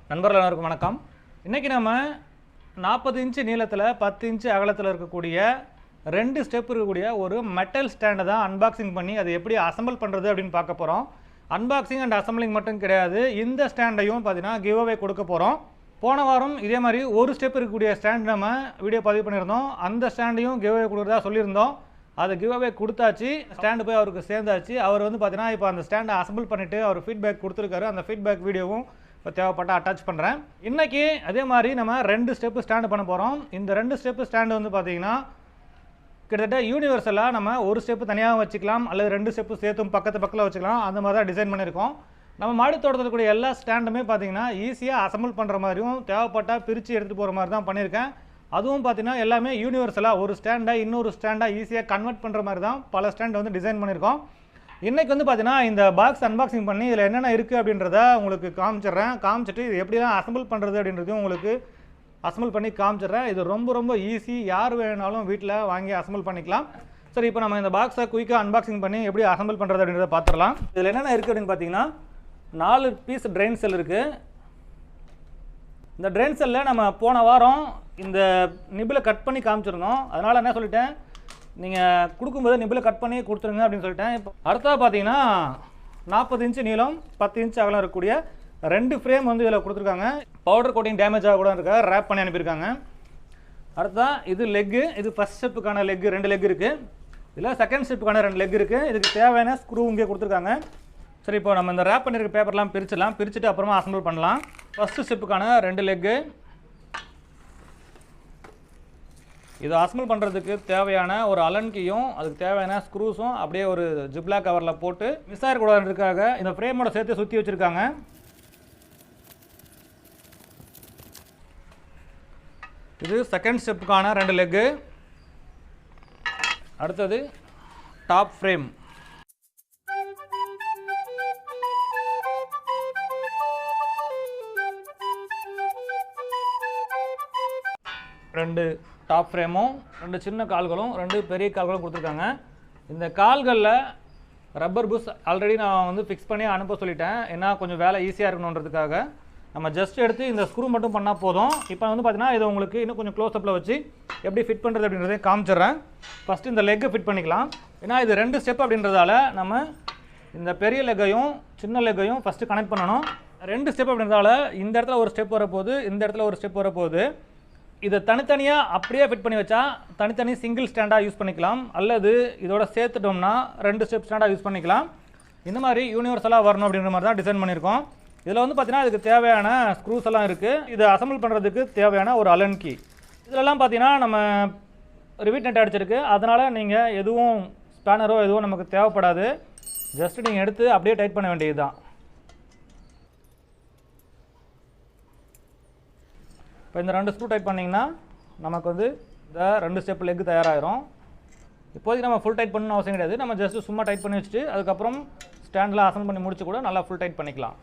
நண்பர்கள் எல்லாருக்கும் வணக்கம். இன்றைக்கி நம்ம 40 இன்ச்சு நீளத்தில் 10 இன்ச்சு அகலத்தில் இருக்கக்கூடிய 2 ஸ்டெப் இருக்கக்கூடிய ஒரு மெட்டல் ஸ்டாண்டை தான் அன்பாக்சிங் பண்ணி அது எப்படி அசம்பிள் பண்ணுறது அப்படின்னு பார்க்க போகிறோம். அன்பாக்சிங் அண்ட் அசம்பிளிங் மட்டும் கிடையாது, இந்த ஸ்டாண்டையும் பார்த்தீங்கன்னா கிவ் அவே கொடுக்க போகிறோம். போன வாரம் இதே மாதிரி ஒரு ஸ்டெப் இருக்கக்கூடிய ஸ்டாண்ட் நம்ம வீடியோ பதிவு பண்ணியிருந்தோம். அந்த ஸ்டாண்டையும் கிவ் அவே கொடுக்குறதா சொல்லியிருந்தோம். அது கிவ் அவே கொடுத்தாச்சு, ஸ்டாண்டு போய் அவருக்கு சேர்ந்தாச்சு. அவர் வந்து பார்த்தீங்கன்னா இப்போ அந்த ஸ்டாண்டை அசம்பிள் பண்ணிவிட்டு அவர் ஃபீட்பேக் கொடுத்துருக்காரு. அந்த ஃபீட்பேக் வீடியோவும் இப்போ தேவைப்பட்ட அட்டாச் பண்ணுறேன். இன்றைக்கி அதே மாதிரி நம்ம 2 ஸ்டெப்பு ஸ்டாண்டு பண்ண போகிறோம். இந்த 2 ஸ்டெப்பு ஸ்டாண்டு வந்து பார்த்திங்கன்னா கிட்டத்தட்ட யூனிவர்சலாக நம்ம ஒரு ஸ்டெப்பு தனியாக வச்சுக்கலாம், அல்லது 2 ஸ்டெப்பு சேர்த்தும் பக்கத்தில் வச்சுக்கலாம். அந்த மாதிரி தான் டிசைன் பண்ணியிருக்கோம். நம்ம மாடி தோட்டத்தில் கூடிய எல்லா ஸ்டாண்டுமே பார்த்திங்கன்னா ஈஸியாக அசம்பிள் பண்ணுற மாதிரியும் தேவைப்பட்டால் பிரித்து எடுத்துகிட்டு போகிற மாதிரி தான் பண்ணியிருக்கேன். அதுவும் பார்த்திங்கன்னா எல்லாமே யூனிவர்சலாக ஒரு ஸ்டாண்டை இன்னொரு ஸ்டாண்டாக ஈஸியாக கன்வெர்ட் பண்ணுற மாதிரி தான் பல ஸ்டாண்ட் வந்து டிசைன் பண்ணியிருக்கோம். இன்றைக்கி வந்து பார்த்தீங்கன்னா இந்த பாக்ஸ் அன்பாக்சிங் பண்ணி இதில் என்னென்ன இருக்குது அப்படின்றத உங்களுக்கு காமிச்சிட்டு இது எப்படிலாம் அசம்பிள் பண்ணுறது அப்படின்றதையும் உங்களுக்கு அசம்பிள் பண்ணி காமிச்சிட்றேன். இது ரொம்ப ஈஸி, யார் வேணாலும் வீட்டில் வாங்கி அசம்பிள் பண்ணிக்கலாம். சரி, இப்போ நம்ம இந்த பாக்ஸை குயிக்காக அன்பாக்சிங் பண்ணி எப்படி அசம்பிள் பண்ணுறது அப்படின்றத பார்த்துடலாம். இதில் என்னென்ன இருக்குது அப்படின்னு பார்த்தீங்கன்னா 4 பீஸ் ட்ரெயின் செல் இருக்குது. இந்த ட்ரெயின் செல்லில் நம்ம போன வாரம் இந்த நிபிளை கட் பண்ணி காமிச்சிருந்தோம். அதனால் என்ன சொல்லிட்டேன், நீங்கள் கொடுக்கும்போது நிபிளை கட் பண்ணி கொடுத்துருங்க அப்படின்னு சொல்லிட்டேன். இப்போ அடுத்ததாக பார்த்தீங்கன்னா 40 இன்ச்சு நீளம் 10 இன்ச்சு அகலம் இருக்கக்கூடிய 2 ஃப்ரேம் வந்து இதில் கொடுத்துருக்காங்க. பவுடர் கோட்டிங் டேமேஜ் ஆக கூட இருக்க ரேப் பண்ணி அனுப்பியிருக்காங்க. அடுத்ததான் இது லெக்கு, இது ஃபஸ்ட் ஸ்டெப்புக்கான லெக்கு 2 லெக் இருக்குது. இதில் செகண்ட் ஸ்டெப்புக்கான 2 லெக் இருக்குது. இதுக்கு தேவையான ஸ்க்ரூ இங்கே கொடுத்துருக்காங்க. சரி, இப்போ நம்ம இந்த ரேப் பண்ணியிருக்க பேப்பர்லாம் பிரிச்சுட்டு அப்புறமா அசம்பிள் பண்ணலாம். ஃபஸ்ட்டு ஸ்டெப்புக்கான 2 லெக்கு. இதை அசம்பிள் பண்ணுறதுக்கு தேவையான ஒரு அலன் கீயும் அதுக்கு தேவையான ஸ்க்ரூஸும் அப்படியே ஒரு ஜிப்லாக் கவரில் போட்டு மிஸ் ஆகிடக்கூடாதுக்காக இந்த ஃப்ரேமோட சேர்த்து சுற்றி வச்சுருக்காங்க. இது செகண்ட் ஸ்டெப்புக்கான 2 லெக்கு. அடுத்தது டாப் ஃப்ரேம். ரெண்டு டாப் ஃப்ரேமும் 2 சின்ன கால்களும் 2 பெரிய கால்களும் கொடுத்துருக்காங்க. இந்த கால்களில் ரப்பர் புஷ் ஆல்ரெடி நான் வந்து ஃபிக்ஸ் பண்ணி அனுப்ப சொல்லிட்டேன். ஏன்னா கொஞ்சம் வேலை ஈஸியாக இருக்கணுன்றதுக்காக நம்ம ஜஸ்ட் எடுத்து இந்த ஸ்க்ரூ மட்டும் பண்ணால் போதும். இப்போ வந்து பார்த்தீங்கன்னா இதை உங்களுக்கு இன்னும் கொஞ்சம் க்ளோஸ்அப்பில் வச்சு எப்படி ஃபிட் பண்ணுறது அப்படின்றதையும் காமிச்சிட்றேன். ஃபஸ்ட்டு இந்த லெக்கை ஃபிட் பண்ணிக்கலாம். ஏன்னா இது 2 ஸ்டெப் அப்படின்றதால நம்ம இந்த பெரிய லெக்கையும் சின்ன லெக்கையும் ஃபஸ்ட்டு கனெக்ட் பண்ணணும். 2 ஸ்டெப் அப்படின்றதால இந்த இடத்துல ஒரு ஸ்டெப் வரப்போகுது, இந்த இடத்துல ஒரு ஸ்டெப் வரப்போகுது. இதை தனித்தனியாக அப்படியே ஃபிட் பண்ணி வச்சா தனித்தனி சிங்கிள் ஸ்டாண்டாக யூஸ் பண்ணிக்கலாம், அல்லது இதோட சேர்த்துட்டோம்னா 2 ஸ்டெப் ஸ்டாண்டாக யூஸ் பண்ணிக்கலாம். இந்த மாதிரி யூனிவர்சலாக வரணும் அப்படின்ற மாதிரி தான் டிசைன் பண்ணியிருக்கோம். இதில் வந்து பார்த்தீங்கன்னா இதுக்கு தேவையான ஸ்க்ரூஸ் எல்லாம் இருக்குது. இதை அசம்பிள் பண்ணுறதுக்கு தேவையான ஒரு அலன் கீ. இதிலெல்லாம் பார்த்தீங்கன்னா நம்ம ரிவிட் நெட் அடிச்சிருக்கு. அதனால் நீங்கள் எதுவும் ஸ்பேனரோ எதுவும் நமக்கு தேவைப்படாது. ஜஸ்ட்டு நீங்கள் எடுத்து அப்படியே டைட் பண்ண வேண்டியது தான். இப்போ இந்த 2 ஸ்க்ரூ டைட் பண்ணிங்கன்னா நமக்கு வந்து இந்த 2 ஸ்டெப் லெக் தயாராகிடும். இப்போதைக்கு நம்ம ஃபுல் டைட் பண்ணணும்னு அவசியம் கிடையாது. நம்ம ஜஸ்ட்டு சும்மா டைட் பண்ணி வச்சுட்டு அதுக்கப்புறம் ஸ்டாண்டில் அசம்பிள் பண்ணி முடிச்சு கூட நல்லா ஃபுல் டைட் பண்ணிக்கலாம்.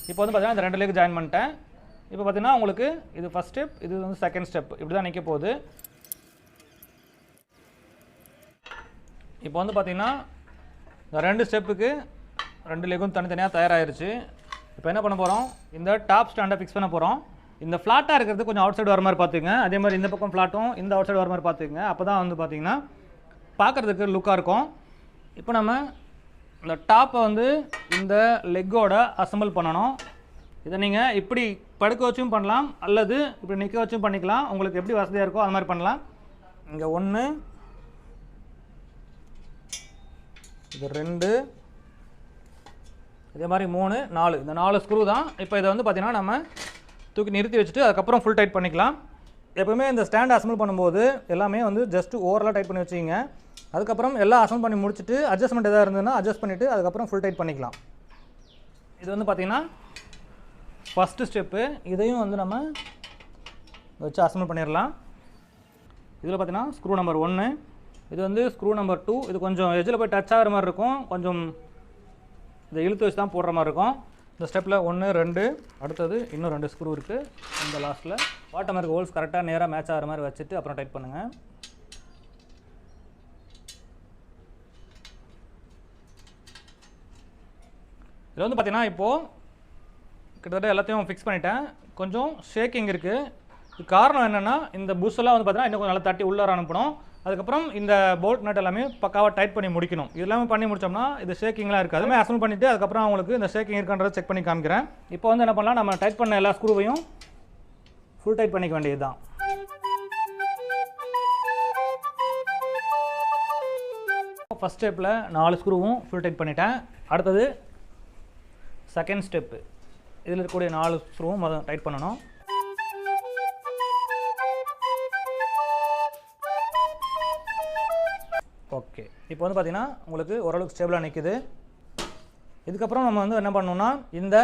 இப்போ வந்து பார்த்தீங்கன்னா இந்த 2 லெக் ஜாயின் பண்ணிட்டேன். இப்போ பார்த்தீங்கன்னா உங்களுக்கு இது ஃபஸ்ட் ஸ்டெப், இது வந்து செகண்ட் ஸ்டெப், இப்படி தான் நிற்க போகுது. இப்போ வந்து பார்த்திங்கன்னா இந்த 2 ஸ்டெப்புக்கு 2 லெக்கும் தனித்தனியாக தயாராகிருச்சு. இப்போ என்ன பண்ண போகிறோம், இந்த டாப் ஸ்டாண்டை ஃபிக்ஸ் பண்ண போகிறோம். இந்த ஃப்ளாட்டாக இருக்கிறது கொஞ்சம் அவுட் சைடு வர மாதிரி பார்த்துக்குங்க. அதே மாதிரி இந்த பக்கம் ஃப்ளாட்டும் இந்த அவுட் சைடு வர மாதிரி பார்த்துக்குங்க. அப்போ தான் வந்து பார்த்திங்கன்னா பார்க்குறதுக்கு லுக்காக இருக்கும். இப்போ நம்ம இந்த டாப்பை வந்து இந்த லெக்கோட அசம்பிள் பண்ணணும். இதை நீங்கள் இப்படி படுக்க வச்சும் பண்ணலாம், அல்லது இப்படி நிற்க வச்சும் பண்ணிக்கலாம். உங்களுக்கு எப்படி வசதியாக இருக்கோ அது மாதிரி பண்ணலாம். இங்கே 1, இது 2, இதே மாதிரி 3, 4, இந்த 4 ஸ்க்ரூ தான். இப்போ இதை வந்து பார்த்திங்கன்னா நம்ம தூக்கி நிறுத்தி வச்சுட்டு அதுக்கப்புறம் ஃபுல் டைட் பண்ணிக்கலாம். எப்போவுமே இந்த ஸ்டாண்ட் அசம்பிள் பண்ணும்போது எல்லாமே வந்து ஜஸ்ட்டு ஓவராலாக டைட் பண்ணி வச்சிங்க. அதுக்கப்புறம் எல்லாம் அசம்பிள் பண்ணி முடிச்சுட்டு அட்ஜஸ்ட்மெண்ட் எதாவது இருந்ததுன்னா அட்ஜஸ்ட் பண்ணிவிட்டு அதுக்கப்புறம் ஃபுல் டைட் பண்ணிக்கலாம். இது வந்து பார்த்திங்கன்னா ஃபஸ்ட்டு ஸ்டெப்பு. இதையும் வந்து நம்ம வச்சு அசம்பிள் பண்ணிடலாம். இதில் பார்த்திங்கன்னா ஸ்க்ரூ நம்பர் 1, இது வந்து ஸ்க்ரூ நம்பர் 2. இது கொஞ்சம் எஜ்ஜில் போய் டச் ஆகிற மாதிரி இருக்கும், கொஞ்சம் இதை இழுத்து வச்சு தான் போடுற மாதிரி இருக்கும். இந்த ஸ்டெப்பில் 1, 2, அடுத்தது இன்னும் 2 ஸ்க்ரூ இருக்குது. இந்த லாஸ்ட்டில் பாட்டம் இருக்க ஹோல்ஸ் கரெக்டாக நேராக மேட்ச் ஆகிற மாதிரி வச்சுட்டு அப்புறம் டைட் பண்ணுங்கள். இதில் வந்து பார்த்திங்கன்னா இப்போது கிட்டத்தட்ட எல்லாத்தையும் ஃபிக்ஸ் பண்ணிட்டேன். கொஞ்சம் ஷேக்கிங் இருக்குது. இது காரணம் என்னென்னா இந்த புஷ்ஷெல்லாம் வந்து பார்த்தீங்கன்னா இன்னும் கொஞ்சம் நல்லா தட்டி உள்ளார அனுப்பணும். அதுக்கப்புறம் இந்த போல்ட் நட் எல்லாமே பக்காவாக டைட் பண்ணி முடிக்கணும். இது எல்லாமே பண்ணி முடிச்சோம்னா இது ஷேக்கிங்லாம் இருக்காது. அதுமே அசம்பிள் பண்ணிவிட்டு அதுக்கப்புறம் உங்களுக்கு இந்த ஷேக்கிங் இருக்கான்றதை செக் பண்ணி காமிக்கிறேன். இப்போ வந்து என்ன பண்ணலாம், நம்ம டைட் பண்ண எல்லா ஸ்க்ரூவையும் ஃபுல் டைட் பண்ணிக்க வேண்டியது தான். ஃபஸ்ட் ஸ்டெப்பில் 4 ஸ்க்ரூவும் ஃபுல் டைட் பண்ணிட்டேன். அடுத்தது செகண்ட் ஸ்டெப்பு, இதில் இருக்கக்கூடிய 4 ஸ்க்ரூவும் முதல்ல டைட் பண்ணணும். ஓகே, இப்போ வந்து பார்த்தீங்கன்னா உங்களுக்கு ஓரளவுக்கு ஸ்டேபிளாக நிற்குது. இதுக்கப்புறம் நம்ம வந்து என்ன பண்ணணும்னா இந்த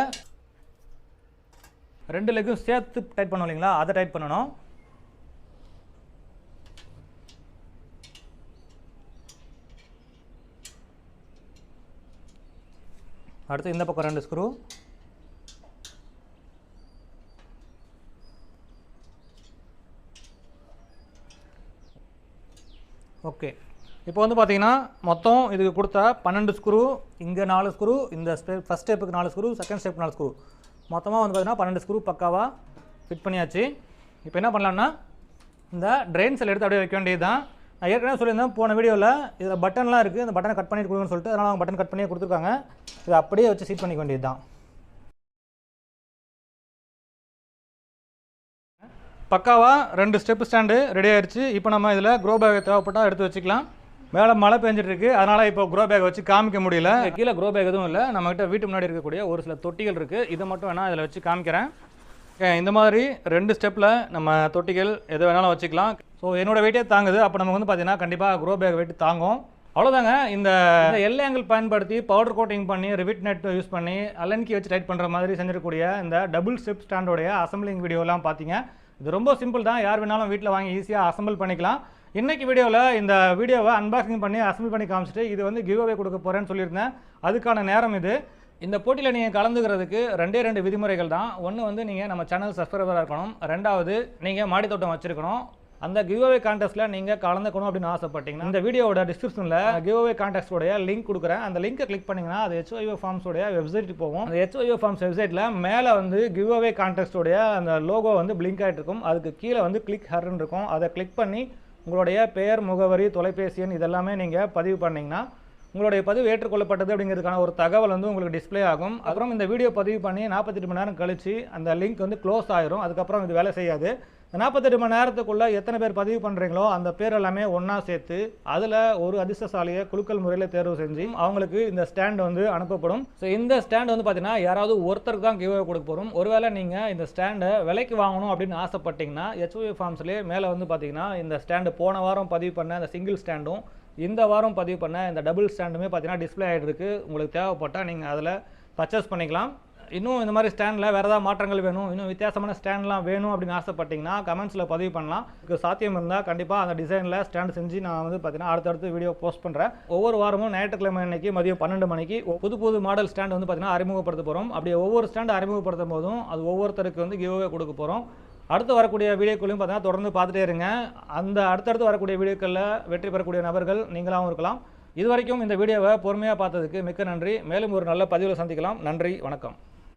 2 லெக்கும் சேர்த்து டைட் பண்ணோம் இல்லைங்களா, அதை டைட் பண்ணணும். அடுத்து இந்த பக்கம் 2 ஸ்க்ரூ. ஓகே, இப்போ வந்து பார்த்தீங்கன்னா மொத்தம் இதுக்கு கொடுத்த 12 ஸ்க்ரூ, இங்கே 4 ஸ்க்ரூ, இந்த ஃபஸ்ட் ஸ்டெப்புக்கு 4 ஸ்க்ரூ, செகண்ட் ஸ்டெப்புக்கு 4 ஸ்க்ரூ, மொத்தமாக வந்து பார்த்தீங்கன்னா 12 ஸ்க்ரூ பக்காவாக ஃபிட் பண்ணியாச்சு. இப்போ என்ன பண்ணலாம்னா இந்த ட்ரெயின் செல் எடுத்து அப்படியே வைக்க வேண்டியது தான். நான் ஏற்கனவே சொல்லியிருந்தேன் போன வீடியோவில், இதில் பட்டன்லாம் இருக்குது, இந்த பட்டனை கட் பண்ணிட்டு கொடுங்கன்னு சொல்லிட்டு, அதனால் அவங்க பட்டன் கட் பண்ணி கொடுத்துருக்காங்க. இதை அப்படியே வச்சு சீட் பண்ணிக்க வேண்டியது தான். பக்காவாக 2 ஸ்டெப் ஸ்டாண்டு ரெடி ஆயிடுச்சு. இப்போ நம்ம இதில் க்ரோ பேக் தேவைப்பட்டால் எடுத்து வச்சுக்கலாம். மேலே மழை பெஞ்சிட்ருக்கு, அதனால் இப்போ க்ரோ பேக் வச்சு காமிக்க முடியல. கீழே க்ரோ பேக் எதுவும் இல்லை, நம்மகிட்ட வீட்டு முன்னாடி இருக்கக்கூடிய ஒரு சில தொட்டிகள் இருக்குது. இதை மட்டும் வேணால் இதில் வச்சு காமிக்கிறேன். இந்த மாதிரி 2 ஸ்டெப்பில் நம்ம தொட்டிகள் எது வேணாலும் வச்சுக்கலாம். ஸோ என்னோடய வெயிட்டே தாங்குது. அப்போ நமக்கு வந்து பார்த்தீங்கன்னா கண்டிப்பாக க்ரோ பேக் வெயிட் தாங்கும். அவ்வளோதாங்க. இந்த எல் ஆங்கிள் பயன்படுத்தி பவுடர் கோட்டிங் பண்ணி ரிவிட் நெட் யூஸ் பண்ணி அலன்கி வச்சு டைட் பண்ணுற மாதிரி செஞ்சிருக்கக்கூடிய இந்த டபுள் ஸ்டெப் ஸ்டாண்டோடைய அசம்பிளிங் வீடியோலாம் பார்த்தீங்க. இது ரொம்ப சிம்பிள் தான், யார் வேணாலும் வீட்டில் வாங்கி ஈஸியாக அசம்பிள் பண்ணிக்கலாம். இன்றைக்கி வீடியோவில் இந்த வீடியோவை அன்பாக்சிங் பண்ணி அசம்பிள் பண்ணி காமிச்சிட்டு இது வந்து கிவ் அவே கொடுக்க போகிறேன்னு சொல்லியிருந்தேன். அதுக்கான நேரம் இது. இந்த போட்டியில் நீங்கள் கலந்துக்கிறதுக்கு 2 விதிமுறைகள் தான். ஒன்று வந்து நீங்கள் நம்ம சேனல் சப்ஸ்கிரைபராக இருக்கணும். 2வது நீங்கள் மாடித்தோட்டம் வச்சுருக்கணும். அந்த கிவ் அவே கான்டெஸ்ட்டில் நீங்கள் கலந்துக்கணும் அப்படின்னு ஆசைப்பட்டீங்கன்னா இந்த வீடியோட டிஸ்கிரிப்ஷனில் கிவ் அவே கான்டெஸ்ட்டோடைய லிங்க் கொடுக்குறேன். அந்த லிங்கை கிளிக் பண்ணிங்கன்னா அது HYO ஃபார்ம்ஸோடைய வெப்சைட்டுக்கு போகும். அந்த HYO ஃபார்ம்ஸ் வெப்சைட்டில் மேலே வந்து கிவ் அவே கான்டெஸ்ட்டோடைய அந்த லோகோ வந்து பிளிங்க் ஆகிட்டு இருக்கும். அதுக்கு கீழே வந்து கிளிக் ஹர்ன்னு இருக்கும். அதை கிளிக் பண்ணி உங்களுடைய பெயர், முகவரி, தொலைபேசி எண் இதெல்லாமே நீங்கள் பதிவு பண்ணிங்கன்னா உங்களுடைய பதிவு ஏற்றுக்கொள்ளப்பட்டது அப்படிங்கிறதுக்கான ஒரு தகவல் வந்து உங்களுக்கு டிஸ்பிளே ஆகும். அப்புறம் இந்த வீடியோ பதிவு பண்ணி 48 மணி நேரம் கழித்து அந்த லிங்க் வந்து க்ளோஸ் ஆயிரும். அதுக்கப்புறம் இது வேலை செய்யாது. 48 மணி நேரத்துக்குள்ளே எத்தனை பேர் பதிவு பண்ணுறீங்களோ அந்த பேர் எல்லாமே ஒன்றா சேர்த்து அதில் ஒரு அதிர்ஷ்டசாலியை குலுக்கல் முறையில் தேர்வு செஞ்சு அவங்களுக்கு இந்த ஸ்டாண்ட் வந்து அனுப்பப்படும். ஸோ இந்த ஸ்டாண்ட் வந்து பார்த்தீங்கன்னா யாராவது ஒருத்தருக்கு தான் கிவ் அவே கொடுக்க போகிறோம். ஒருவேளை நீங்கள் இந்த ஸ்டாண்டை விலைக்கு வாங்கணும் அப்படின்னு ஆசைப்பட்டீங்கன்னா HYO ஃபார்ம்ஸ்லேயே மேலே வந்து பார்த்தீங்கன்னா இந்த ஸ்டாண்டு போன வாரம் பதிவு பண்ண அந்த சிங்கிள் ஸ்டாண்டும் இந்த வாரம் பதிவு பண்ண இந்த டபுள் ஸ்டாண்டுமே பார்த்தீங்கன்னா டிஸ்பிளே ஆகிட்டு இருக்குது. உங்களுக்கு தேவைப்பட்டால் நீங்கள் அதில் பர்ச்சேஸ் பண்ணிக்கலாம். இன்னும் இந்த மாதிரி ஸ்டாண்டில் வேறு ஏதாவது மாற்றங்கள் வேணும், இன்னும் வித்தியாசமான ஸ்டாண்ட்லாம் வேணும் அப்படின்னு ஆசைப்பட்டிங்கன்னா கமெண்ட்ஸில் பதிவு பண்ணலாம். இதுக்கு சாத்தியம் இருந்தால் கண்டிப்பாக அந்த டிசைனில் ஸ்டாண்ட் செஞ்சு நான் வந்து பார்த்தீங்கன்னா அடுத்தடுத்து வீடியோ போஸ்ட் பண்ணுறேன். ஒவ்வொரு வாரமும் ஞாயிற்றுக்கிழமை அன்னைக்கு மதியம் 12 மணிக்கு புது மாடல் ஸ்டாண்ட் வந்து பார்த்தீங்கன்னா அறிமுகப்படுத்த போகிறோம். அப்படியே ஒவ்வொரு ஸ்டாண்டு அறிமுகப்படுத்தும் போதும் அது ஒவ்வொருத்தருக்கு வந்து கிவ் அவே கொடுக்க போகிறோம். அடுத்து வரக்கூடிய வீடியோக்களையும் பார்த்தீங்கன்னா தொடர்ந்து பார்த்துட்டே இருங்க. அந்த அடுத்தடுத்து வரக்கூடிய வீடியோக்களில் வெற்றி பெறக்கூடிய நபர்கள் நீங்களாகவும் இருக்கலாம். இது வரைக்கும் இந்த வீடியோவை பொறுமையாக பார்த்ததுக்கு மிக்க நன்றி. மேலும் ஒரு நல்ல பதிவில் சந்திக்கலாம். நன்றி, வணக்கம்.